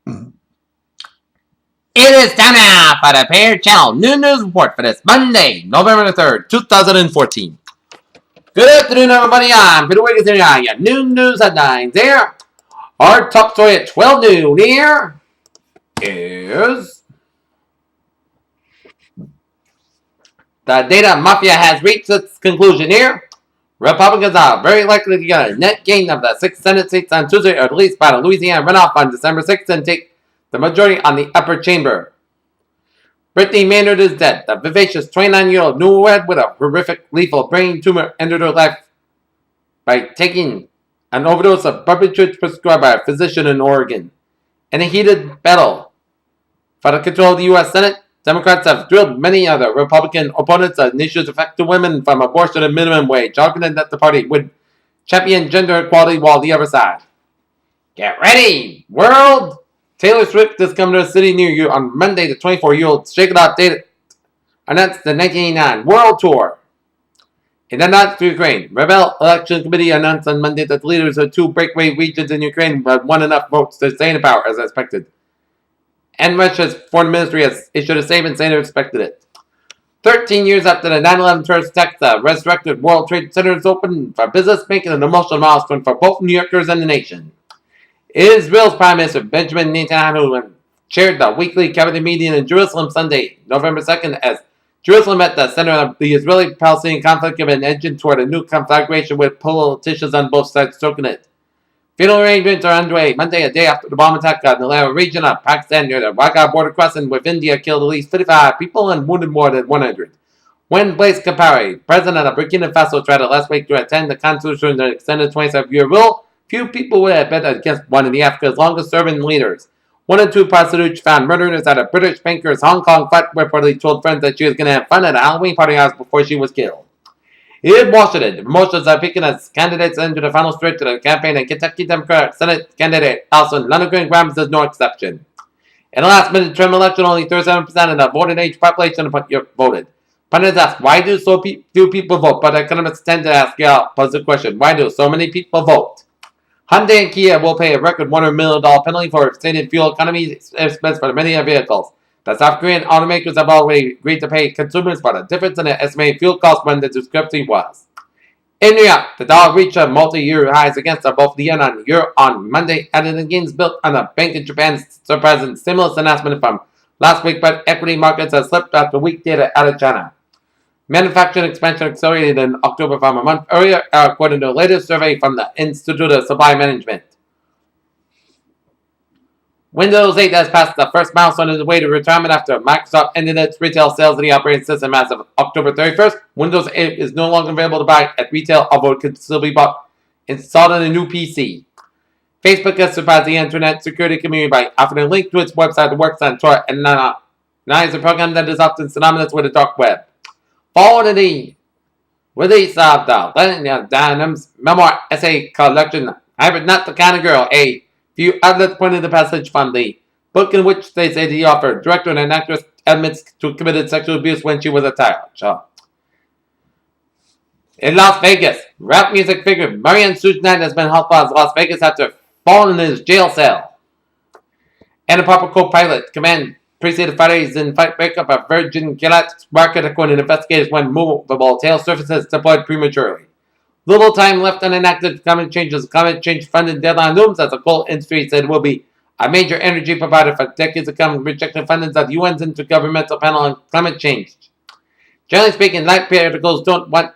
It is time now for the Pair Channel Noon News Report for this Monday, November the 3rd, 2014. Good afternoon, everybody. I'm Peter Wiggins, and I got Noon News headlines here. Our top story at 12 noon here is the data mafia has reached its conclusion here. Republicans are very likely to get a net gain of the 6 Senate seats on Tuesday, or at least by the Louisiana runoff on December 6th, and take the majority on the upper chamber. Brittany Maynard is dead. The vivacious 29-year-old newlywed with a horrific lethal brain tumor ended her life by taking an overdose of barbiturates prescribed by a physician in Oregon. In a heated battle for the control of the U.S. Senate, Democrats have drilled many of the Republican opponents on issues affecting women, from abortion to minimum wage, arguing that the party would champion gender equality while the other side. Get ready, world! Taylor Swift is coming to a city near you on Monday. The 24-year-old Shake It Off date announced the 1989 World Tour. In the nod to Ukraine, Rebel Election Committee announced on Monday that the leaders of 2 breakaway regions in Ukraine had won enough votes to stay in power as expected. And Russia's foreign ministry has issued a statement saying it expected it. 13 years after the 9/11 terrorist attack, the resurrected World Trade Center is open for business, making an emotional milestone for both New Yorkers and the nation. Israel's Prime Minister Benjamin Netanyahu chaired the weekly cabinet meeting in Jerusalem Sunday, November 2nd, as Jerusalem at the center of the Israeli-Palestinian conflict gave an engine toward a new conflagration with politicians on both sides stoking it. Funeral arrangements are underway Monday, a day after the bomb attack on the Lahore region of Pakistan near the Wagah border crossing with India killed at least 55 people and wounded more than 100. When Blaise Compaoré, president of Burkina Faso, tried last week to attend the constitution of the extended 27-year rule, few people would have bet against one of the Africa's longest-serving leaders. 1 and 2 prostitutes found murdered at a British banker's Hong Kong flat reportedly told friends that she was going to have fun at a Halloween party house before she was killed. In Washington, the promotions are picking as candidates into the final stretch of the campaign, and Kentucky Democratic Senate candidate Alison Lonergan-Graham is no exception. In the last midterm election, only 37% of the voting age population voted. Pundits ask, why do so few people vote? But economists tend to ask the opposite question, why do so many people vote? Hyundai and Kia will pay a record $100 million penalty for stated fuel economy expense for many of vehicles. The South Korean automakers have already agreed to pay consumers for the difference in the estimated fuel cost when the discrepancy was. In New York, the dollar reached a multi-year highs against both the yen and euro on Monday, adding the gains built on the Bank of Japan's surprising stimulus announcement from last week, but equity markets have slipped after weak data out of China. Manufacturing expansion accelerated in October from a month earlier, according to the latest survey from the Institute of Supply Management. Windows 8 has passed the first milestone on its way to retirement after Microsoft ended its retail sales of the operating system as of October 31st. Windows 8 is no longer available to buy at retail, although it can still be bought installed on a new PC. Facebook has surpassed the internet security community by offering a link to its website that works on Tor and now is a program that is often synonymous with the dark web. Following the release of the Lennon Dunham's memoir essay collection, Hybrid Not the Kind of Girl, a few outlets pointed the passage from the book in which they say the author, director, and an actress admits to committed sexual abuse when she was a child. In Las Vegas, rap music figure Marian Sujnan has been hospitalized in Las Vegas after falling in his jail cell. And a proper co-pilot command preceded Friday's in-flight breakup of Virgin Galactic's rocket, according to investigators, when movable tail surfaces deployed prematurely. Little time left unenacted climate change as climate change funding deadline looms, as the coal industry said will be a major energy provider for decades to come, rejecting fundings of the UN's Intergovernmental Panel on Climate Change. Generally speaking, light particles don't want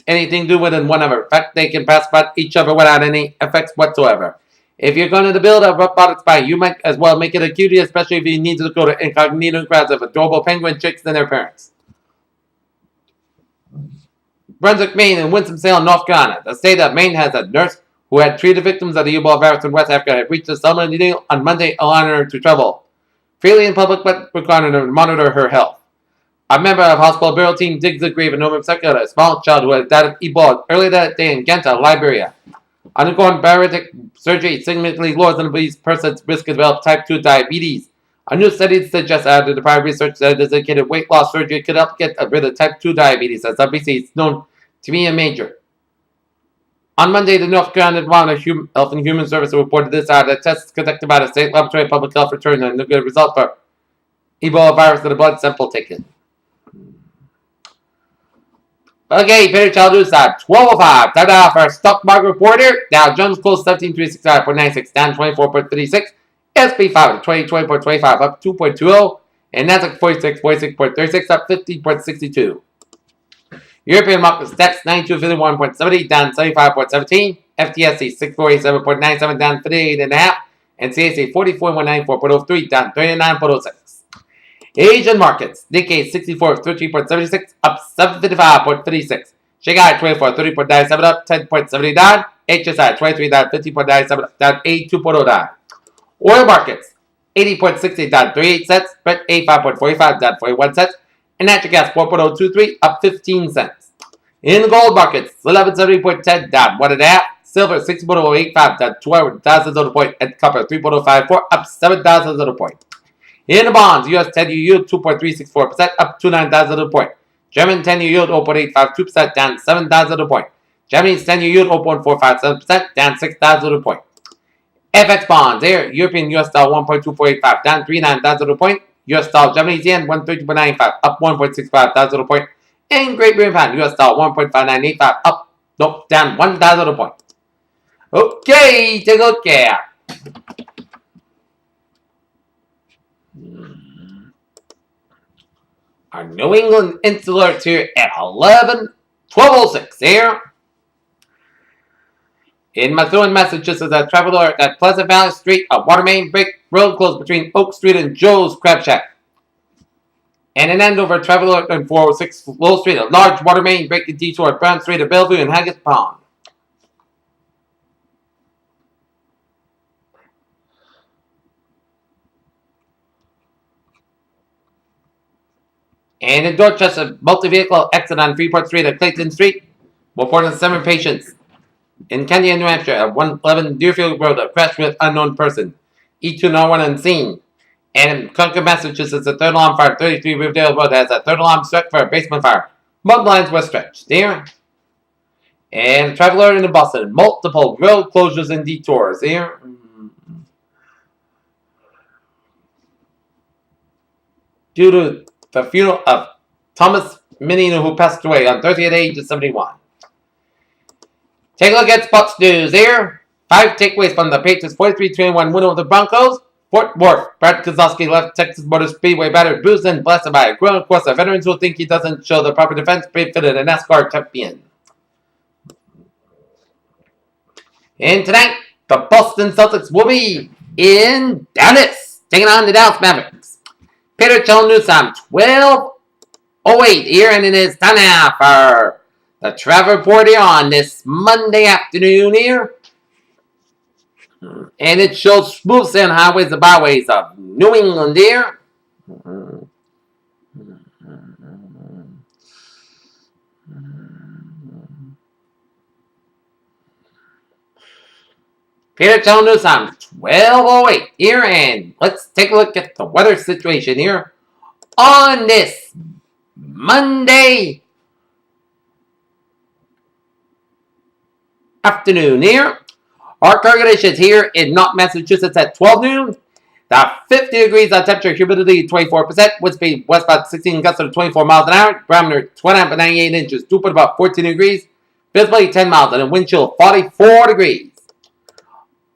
anything to do with one another. In fact, they can pass by each other without any effects whatsoever. If you're going to build a robotic spy, you might as well make it a cutie, especially if you need to go to incognito crowds of adorable penguin chicks and their parents. Brunswick, Maine, and Winston-Salem, North Carolina. The state of Maine has a nurse who had treated victims of the Ebola virus in West Africa have reached a settlement deal on Monday, allowing her to travel freely in public, but requiring her to monitor her health. A member of hospital burial team digs a grave in November 2nd, a small child who had died of Ebola earlier that day in Ganta, Liberia. Undergoing bariatric surgery significantly lowers an obese person's risk to develop type 2 diabetes. A new study suggests that the prior research that indicated weight loss surgery could help get rid of type 2 diabetes, as obesity is known to be a major On Monday, the North Carolina Department of Health and Human Services reported this hour that tests conducted by the state laboratory of public health returned a good result for Ebola virus in the blood sample taken. Okay, Peter Child News at 12:05. Time now for our stock market report here. Dow Jones closed 17,365.96, down 24.36. SP 5 20.25, up 2.20. And Nasdaq 46.36, up 15.62. European market DAX 9251.70, down 75.17. FTSE 6487.97, down 58.5. And CAC 44,194.03, down 39.06. Asian markets, Nikkei 6413.76, up 755.36. Shanghai 2430.97, up 10.79. HSI 2350.97, down 82.09. Oil markets, 80.60, down 38 cents. Brent 85.45, down 41 cents. And natural gas 4.023, up 15 cents. In the gold markets, 1170.10, down 1.5. Silver 6.085, down 12,000 point. And copper 3.054, up 7,000 point. In the bonds, U.S. 10-year yield 2.364%, up 29,000 point. German 10-year yield 0.852%, down 7,000 point. Germany's 10-year yield 0.457%, down 6,000 point. FX bonds, there, European US dollar 1.2485, down 39,000 point. US dollar Japanese yen 130.95, up 1.65 thousand point. And Great Britain pound, US dollar 1.5985, down 1,000 point. Okay, take a look at our New England Insular here at 12:06 here. In Methuen, Massachusetts, a traveler at Pleasant Valley Street, a water main break, road closed between Oak Street and Joe's Crab Shack. And in Andover, traveler at 406 Lowell Street, a large water main break and detour at Brown Street at Bellevue and Haggis Pond. And in Dorchester, multi-vehicle accident on Freeport Street at Clayton Street, reporting 7 patients. In Canyon, New Hampshire, at 111 Deerfield Road, a crash with unknown person. E2 no one unseen. And in Concord, Massachusetts, a third alarm fire, 33 Riverdale Road, has a third alarm struck for a basement fire. Mud lines were stretched. Here. And traveler in Boston, multiple road closures and detours. Here. Due to the funeral of Thomas Minino, who passed away on Thursday at the age of 71. Take a look at sports news here. 5 takeaways from the Patriots' 43-21 win over the Broncos. Fort Worth, Brad Kozlowski left Texas Motor Speedway battered, bruised, and blasted by a grown course of veterans who think he doesn't show the proper defense befitted a NASCAR champion. And tonight, the Boston Celtics will be in Dallas, taking on the Dallas Mavericks. Peter Child News time, 12:08 here, and it is time now for the travel report here on this Monday afternoon here. And it shows smooth sailing highways and byways of New England here. Peter Child News time, 12:08 here, and let's take a look at the weather situation here on this Monday afternoon here. Our current conditions here in North Massachusetts at 12 noon. The 50 degrees on temperature, humidity 24%, wind speed west about 16 gusts to 24 miles an hour, barometer 29.98 inches, dew point about 14 degrees, visibility 10 miles, and a wind chill 44 degrees.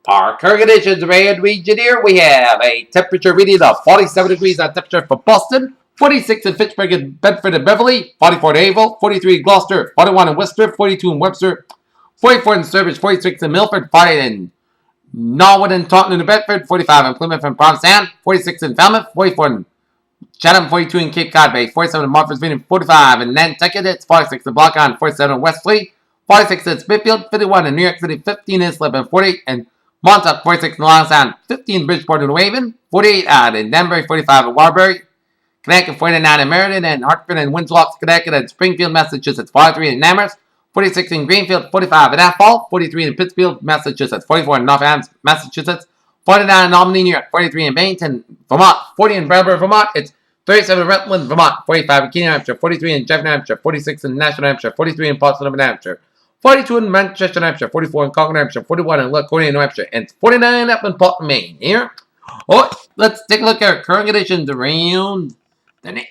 Our current conditions red region here, we have a temperature reading of 47 degrees on temperature for Boston, 46 in Fitchburg and Bedford and Beverly, 44 in Haverhill, 43 in Gloucester, 41 in Worcester, 42 in Webster, 44 in Sturbridge, 46 in Milford, 40 in Norwood and Taunton and Bedford, 45 in Plymouth and Provincetown, 46 in Falmouth, 44 in Chatham, 42 in Cape Cod Bay, 47 in Martha's Vineyard, 45 in Nantucket, 46 in Block Island, 47 in Westley, 46 in Smithfield, 51 in New York City, 15 in Slip, 48 in Montauk, 46 in Long Island, 15 in Bridgeport and New Haven, 48 in Danbury, 45 in Warbury, Connecticut, 49 in Meriden and Hartford and Winslow, Connecticut, and Springfield, Massachusetts, 43 in Amherst, 46 in Greenfield, 45 in Athol, 43 in Pittsfield, Massachusetts, 44 in North Adams, Massachusetts, 49 in Albany, New York, 43 in Bennington, Vermont, 40 in Brattleboro, Vermont, it's 37 in Rutland, Vermont, 45 in Keene, New Hampshire, 43 in Jeff, New Hampshire, 46 in Nashville, New Hampshire, 43 in Portsmouth, New Hampshire, 42 in Manchester, New Hampshire, 44 in Concord, New Hampshire, 41 in Laconia, New Hampshire, and 49 up in Portland, Maine. Here. Oh, let's take a look at our current conditions around the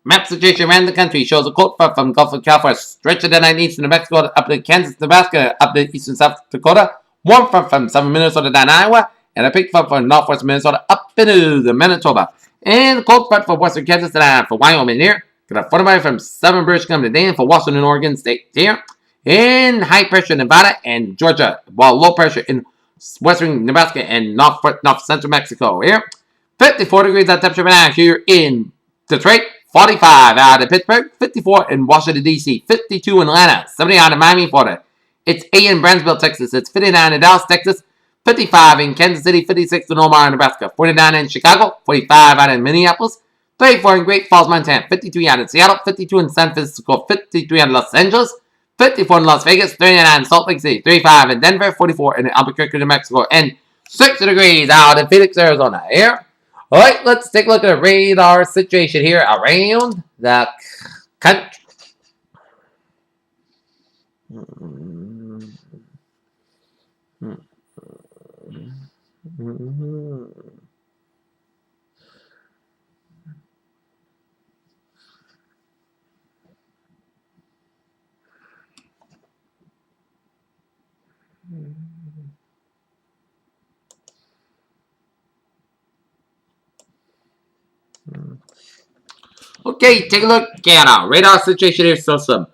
map situation around the country. Shows a cold front from Gulf of California, stretching the night east to New Mexico, up to Kansas, Nebraska, up to eastern South Dakota. Warm front from southern Minnesota down Iowa, and a big front from northwest Minnesota up into the Manitoba. And a cold front from western Kansas and for Wyoming here. Got a 45 from southern British Columbia today for Washington, Oregon State here. In high pressure in Nevada and Georgia, while low pressure in western Nebraska and north central Mexico here. 54 degrees at temperature now here in Detroit. 45 out of Pittsburgh. 54 in Washington, D.C. 52 in Atlanta. 70 out of Miami, Florida. It's 8 in Brownsville, Texas. It's 59 in Dallas, Texas. 55 in Kansas City. 56 in Omaha, Nebraska. 49 in Chicago. 45 out in Minneapolis. 34 in Great Falls, Montana. 53 out in Seattle. 52 in San Francisco. 53 in Los Angeles. 54 in Las Vegas, 39 in Salt Lake City, 35 in Denver, 44 in Albuquerque, New Mexico, and 60 degrees out in Phoenix, Arizona. Here. All right, let's take a look at the radar situation here around the country. Okay, take a look at our radar situation here. So some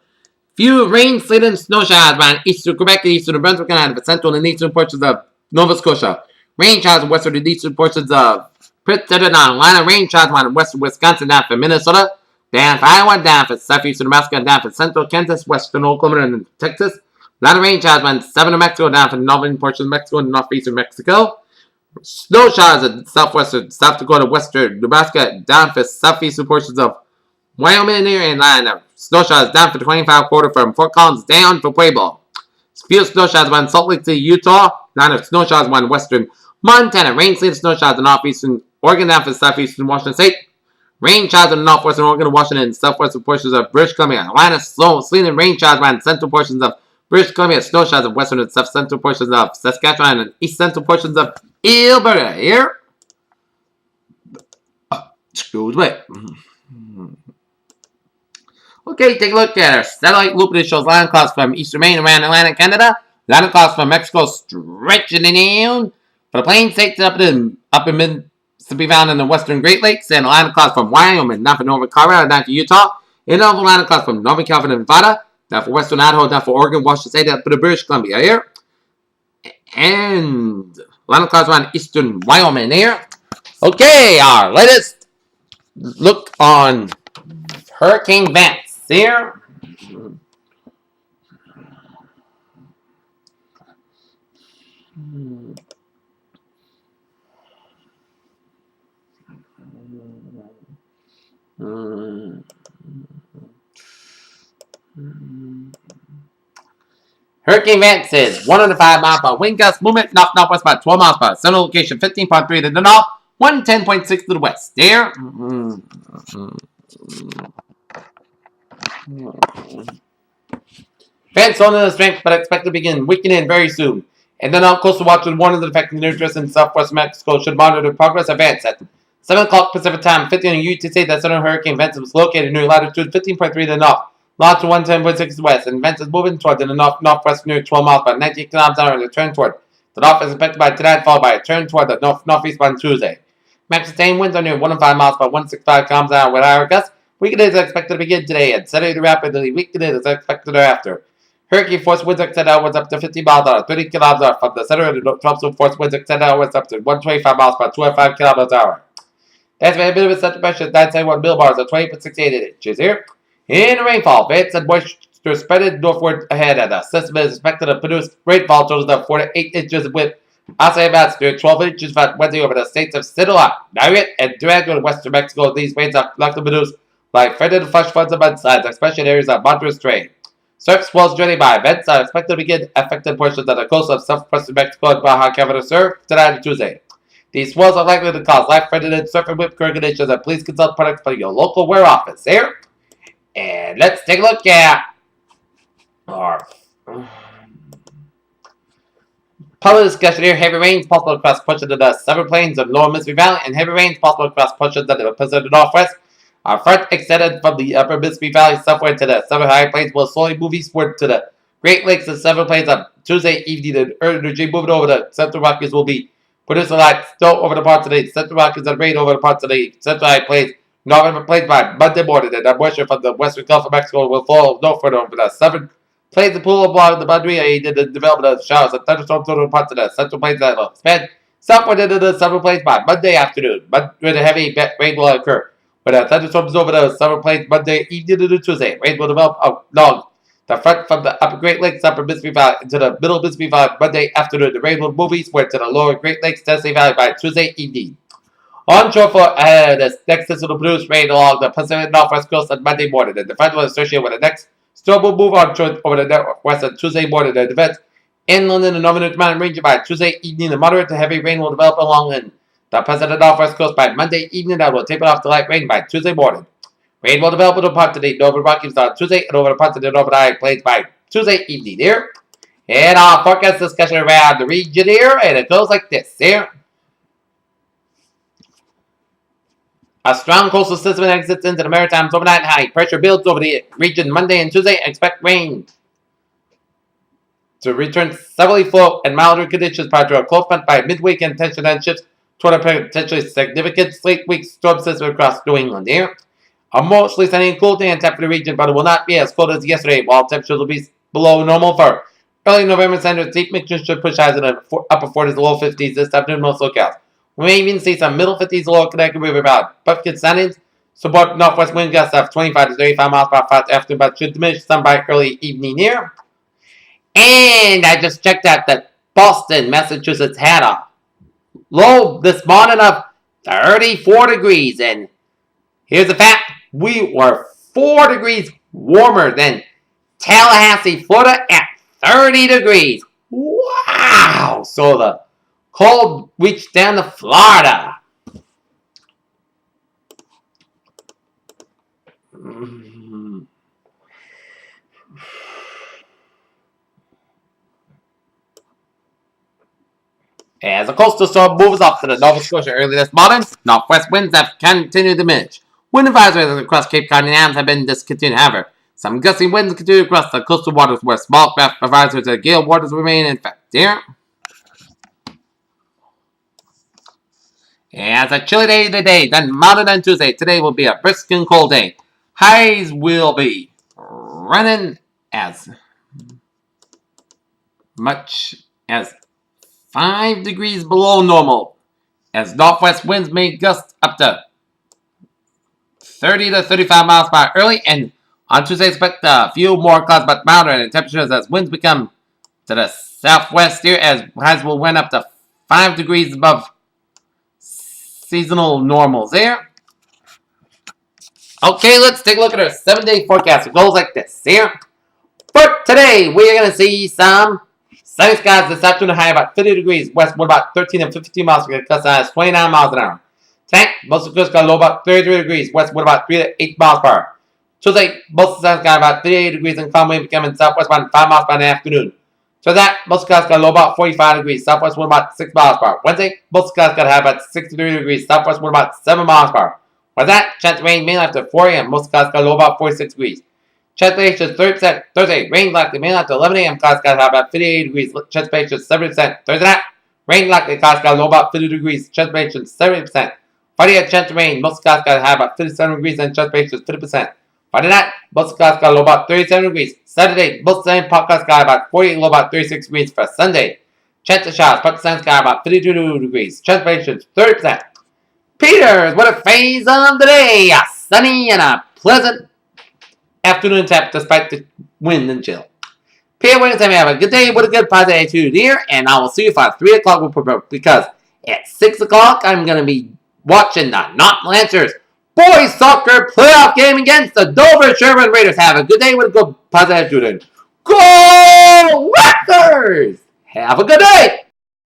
few rain, sleet, and snow showers around eastern Quebec and eastern New Brunswick and the central and eastern portions of Nova Scotia. Rain showers in western and eastern portions of Prince Edward Island. Line of rain showers around western Wisconsin, down for Minnesota, down for Iowa, down for southeastern Nebraska, down for central Kansas, western Oklahoma, and Texas. Line of rain showers around southern New Mexico, down for northern portions of Mexico and northeastern Mexico. Snow showers in southwestern South Dakota, western Nebraska, down for southeastern portions of Wyoming and line of snow showers down for 25 quarter from Fort Collins down for Pueblo. Few snow showers around Salt Lake City, Utah. Line of snow showers around western Montana. Rain, sleet, snow showers in northeastern Oregon down for southeastern Washington State. Rain showers in northwestern Oregon, Washington, and southwestern portions of British Columbia. Line of snow, sleet, and rain showers around central portions of British Columbia. Snow showers in western and south central portions of Saskatchewan and east central portions of Alberta. Here. Excuse me. Okay, take a look at our satellite loop that shows line clouds from eastern Maine around Atlantic Canada. Line clouds from Mexico stretching down. For the plains states up in mid to be found in the western Great Lakes, and a line of clouds from Wyoming, down for northern Colorado, down to Utah. And another line of clouds from northern California and Nevada, down for western Idaho, down for Oregon, Washington State, down for the British Columbia here. And line of clouds around eastern Wyoming here. Okay, our latest look on Hurricane Vance here. Hurricane Vance is 105 miles per hour wind gust, movement northwest by 12 miles per hour. Central location 15.3 to the north, 110.6 to the west. There. Vance on the strength, but expected to begin weakening very soon. And then out coastal watchers warning that affecting near in southwest Mexico should monitor the progress of Vance at 7 o'clock Pacific time, 15 UTC. That southern Hurricane Vance was located near latitude 15.3 to the north, longitude 110.6 to the west, and Vance is moving toward the northwest near 12 miles by 19 kilometers an hour and a turn toward the north is expected by tonight, followed by a turn toward the northeast by Tuesday. Max sustained winds are near 105 miles by 165 kilometers an hour with higher gusts. Weekend is expected to begin today and steady rapidly. Weekend is expected thereafter. Hurricane force winds extended outwards up to 50 miles an hour, 30 kilometers an hour from the center of the tropical force winds extended outwards up to 125 miles per 25 kilometers an hour. The estimated minimum central pressure is 971 millibars or 20.68 inches here. In the rainfall, Vance and moisture spread northward ahead, and the system is expected to produce rainfall totals of 4 to 8 inches with outside amounts near 12 inches by Wednesday over the states of Sinaloa, Nayarit, and Durango in western Mexico. These rains are likely to produce like threatened flash floods and mudslides, especially in areas of moderate terrain. Surf swells driven by events are expected to begin affecting portions of the coast of southwestern Mexico and Baja California surf tonight and Tuesday. These swells are likely to cause life-threatening surf and whip current conditions, and please consult products for your local wear office here. And let's take a look at our Public discussion here. Heavy rains possible across portions of the several plains of Lower Mississippi Valley, and heavy rains possible across portions of the Pacific Northwest. Our front extended from the Upper Mississippi Valley southward to the southern high plains will slowly move eastward to the Great Lakes and several plains on Tuesday evening. The energy moving over the Central Rockies will be producing light snow over the parts of the Central Rockies and rain over the parts of the Central High Plains. Northern plains by Monday morning, and the moisture from the western Gulf of Mexico will fall northward over the southern plains and pool along the boundary aided the development of showers and thunderstorms over the parts of the Central Plains that will expand southward into the southern plains by Monday afternoon. When heavy rain will occur. With the thunderstorms over the southern plains Monday evening into Tuesday, rain will develop along the front from the upper Great Lakes, upper Mississippi Valley into the middle Mississippi Valley Monday afternoon. The rain will move eastward to the lower Great Lakes, Tennessee Valley by Tuesday evening. Onshore for this next system will produce rain along the Pacific Northwest coast on Monday morning. And the front will associated with the next storm will move onshore over the northwest on Tuesday morning. The events inland in the northern mountain region by Tuesday evening. The moderate to heavy rain will develop along in the Pacific Northwest coast by Monday evening. That will taper off to light rain by Tuesday morning. Rain will develop over parts of the Northern Rockies on Tuesday and over the parts of the Northern High Plains by Tuesday evening here. And our forecast discussion around the region here, and it goes like this here. A strong coastal system exits into the Maritimes overnight. High pressure builds over the region Monday and Tuesday. Expect rain to return southerly flow and milder conditions prior to a close front by midweek, and tension then shifts toward a potentially significant late week storm system across New England here. A mostly sunny and cool day in for the region, but it will not be as cold as yesterday, while temperatures will be below normal for early November. Standard deep mixtures should push highs in the upper 40s to low 50s this afternoon most locales. We may even see some middle 50s along Connecticut River Valley. Bucket standings support northwest wind gusts of 25 to 35 miles per hour afternoon, but should diminish some by early evening here. And I just checked out that Boston, Massachusetts had a low this morning of 34 degrees. And here's the fact. We were 4 degrees warmer than Tallahassee, Florida at 30 degrees. Wow! So the cold reached down to Florida. As a coastal storm moves up to the Nova Scotia early this morning, northwest winds have continued to diminish. Wind advisories across Cape Cod and Islands have been discontinued, however. Some gusty winds continue across the coastal waters where small craft advisories and gale waters remain in effect here. As a chilly day today, then mounted on Tuesday. Today will be a brisk and cold day. Highs will be running as much as 5 degrees below normal, as northwest winds may gust up to 30 to 35 miles per hour early, and on Tuesday expect a few more clouds but milder and temperatures as winds become to the southwest here, as highs will run up to 5 degrees above seasonal normals there. Okay, let's take a look at our 7-day forecast. It goes like this here. For today, we are going to see some sunny skies this afternoon, high about 50 degrees west, wind about 13 and 52 miles per hour, 29 miles an hour. Tonight, most of the coast got low about 33 degrees west, wind about 3 to 8 miles per hour. Tuesday, most of the sun got about 38 degrees and calm wind becoming southwest about 5 miles per hour in the afternoon. So that, most of the skies got low about 45 degrees, southwest wind about 6 miles per hour. Wednesday, most of the skies got high about 63 degrees, southwest wind about 7 miles per hour. With that, chance of rain mainly after 4 a.m. Most skies got low about 46 degrees. Chance of is 30%. Thursday, rain likely mainly after 11 a.m. Skies got high about 58 degrees. Chance of is 70%. Thursday night, rain likely skies got low about 50 degrees. Chance of is 70%. Friday, a chance of rain. Most skies got high about 57 degrees and chance of is 50%. Friday night, most skies got low about 37 degrees. Saturday, most sunny podcast got about 48, low about 36 degrees for Sunday. Chance of showers, part sun sky about 52 degrees. Chance of 30%. Peters, what a phase of the day! A sunny and a pleasant afternoon tap despite the wind and chill. Peter Wiggins, have a good day with a good positive attitude here, and I will see you at 3 o'clock because at 6 o'clock I'm going to be watching the Not Lancers boys soccer playoff game against the Dover Sherman Raiders. Have a good day with a good positive attitude. Go Rackers! Have a good day!